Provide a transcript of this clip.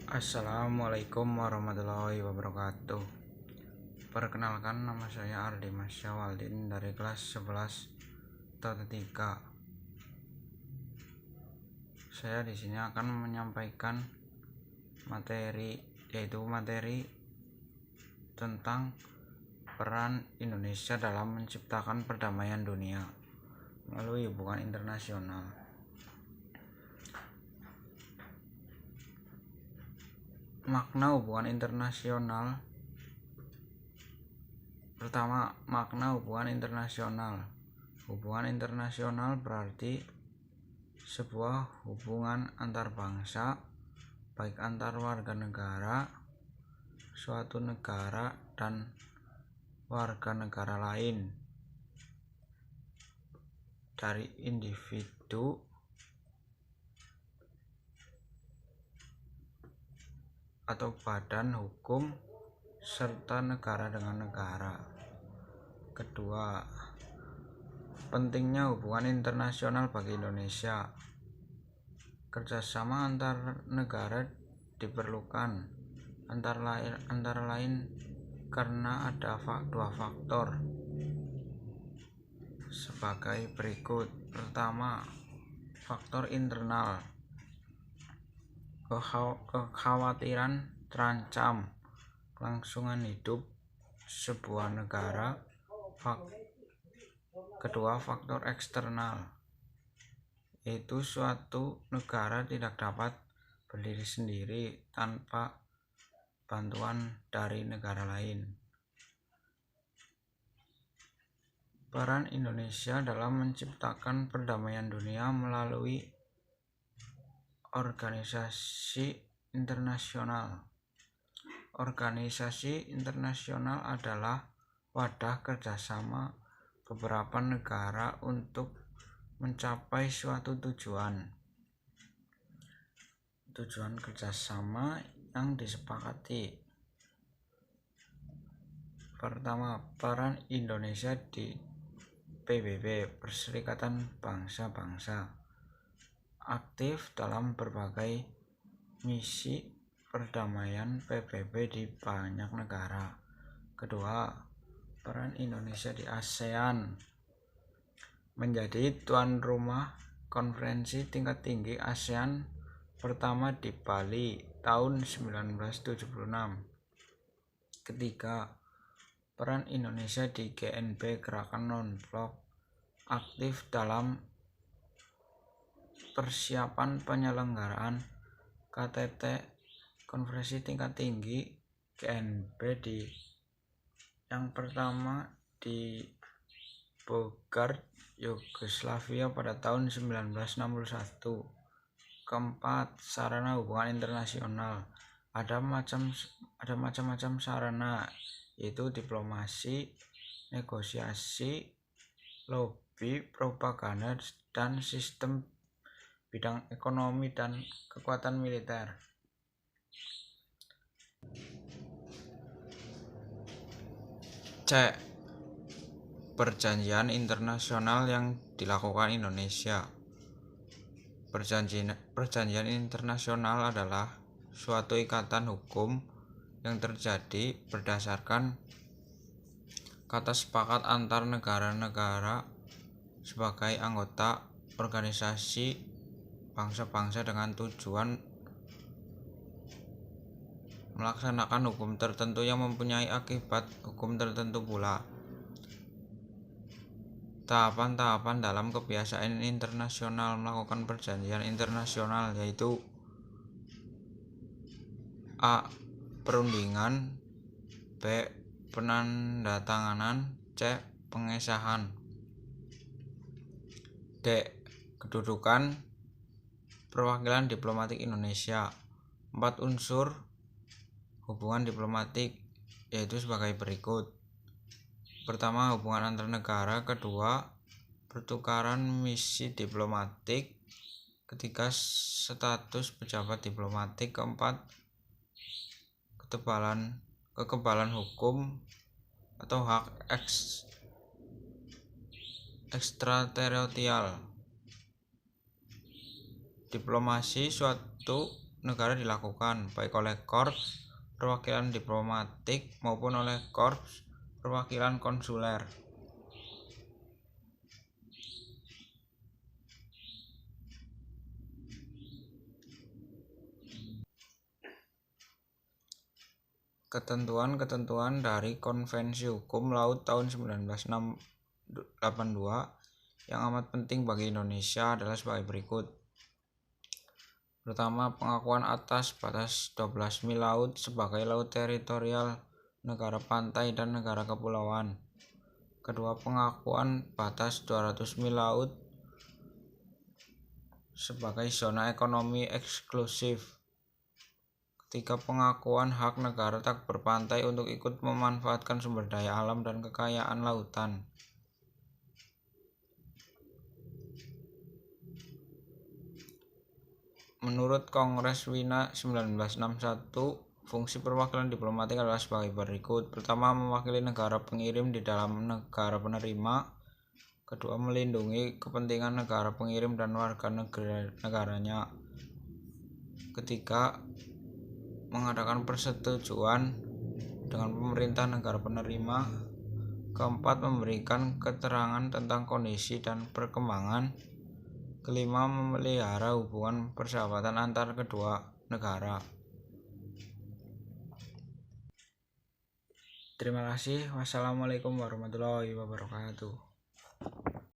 Assalamualaikum warahmatullahi wabarakatuh. Perkenalkan, nama saya Ardi Masyawaldin dari kelas 11 Tata 3. Saya di sini akan menyampaikan materi tentang peran Indonesia dalam menciptakan perdamaian dunia melalui hubungan internasional. Makna hubungan internasional. Pertama, makna hubungan internasional. Hubungan internasional berarti sebuah hubungan antar bangsa, baik antar warga negara suatu negara dan warga negara lain, dari individu atau badan hukum serta negara dengan negara. Kedua, pentingnya hubungan internasional bagi Indonesia. Kerjasama antar negara diperlukan antara lain karena ada dua faktor sebagai berikut. Pertama, faktor internal, kekhawatiran terancam kelangsungan hidup sebuah negara. Kedua, faktor eksternal, yaitu suatu negara tidak dapat berdiri sendiri tanpa bantuan dari negara lain. Peran Indonesia dalam menciptakan perdamaian dunia melalui organisasi internasional. Organisasi internasional adalah wadah kerjasama beberapa negara untuk mencapai suatu tujuan kerjasama yang disepakati. Pertama, peran Indonesia di PBB, Perserikatan Bangsa-Bangsa, aktif dalam berbagai misi perdamaian PBB di banyak negara. Kedua, peran Indonesia di ASEAN, menjadi tuan rumah konferensi tingkat tinggi ASEAN pertama di Bali tahun 1976. Ketiga, peran Indonesia di GNB, Gerakan Non-Blok, aktif dalam persiapan penyelenggaraan KTT konferensi tingkat tinggi GNB yang pertama di Belgrade, Yugoslavia pada tahun 1961. Keempat, sarana hubungan internasional. Ada macam-macam sarana, yaitu diplomasi, negosiasi, lobby, propaganda, dan sistem bidang ekonomi dan kekuatan militer. C. Perjanjian internasional yang dilakukan Indonesia. Perjanjian internasional adalah suatu ikatan hukum yang terjadi berdasarkan kata sepakat antar negara-negara sebagai anggota organisasi bangsa-bangsa dengan tujuan melaksanakan hukum tertentu yang mempunyai akibat hukum tertentu pula. Tahapan-tahapan dalam kebiasaan internasional melakukan perjanjian internasional yaitu: A. Perundingan, B. Penandatanganan, C. Pengesahan. D. Kedudukan perwakilan diplomatik Indonesia. 4 unsur hubungan diplomatik, yaitu sebagai berikut. Pertama, hubungan antar negara. Kedua, pertukaran misi diplomatik. Ketiga, status pejabat diplomatik. Keempat, kekebalan hukum atau hak ekstrateritorial. Diplomasi, suatu negara dilakukan, baik oleh korps perwakilan diplomatik maupun oleh korps perwakilan konsuler. Ketentuan-ketentuan dari Konvensi Hukum Laut tahun 1982 yang amat penting bagi Indonesia adalah sebagai berikut. Pertama, pengakuan atas batas 12 mil laut sebagai laut teritorial negara pantai dan negara kepulauan. Kedua, pengakuan batas 200 mil laut sebagai zona ekonomi eksklusif. Ketiga, pengakuan hak negara tak berpantai untuk ikut memanfaatkan sumber daya alam dan kekayaan lautan. Menurut Kongres Wina 1961, fungsi perwakilan diplomatik adalah sebagai berikut. Pertama, mewakili negara pengirim di dalam negara penerima. Kedua, melindungi kepentingan negara pengirim dan warga negaranya. Ketiga, mengadakan persetujuan dengan pemerintah negara penerima. Keempat, memberikan keterangan tentang kondisi dan perkembangan. Kelima, memelihara hubungan persahabatan antar kedua negara. Terima kasih. Wassalamualaikum warahmatullahi wabarakatuh.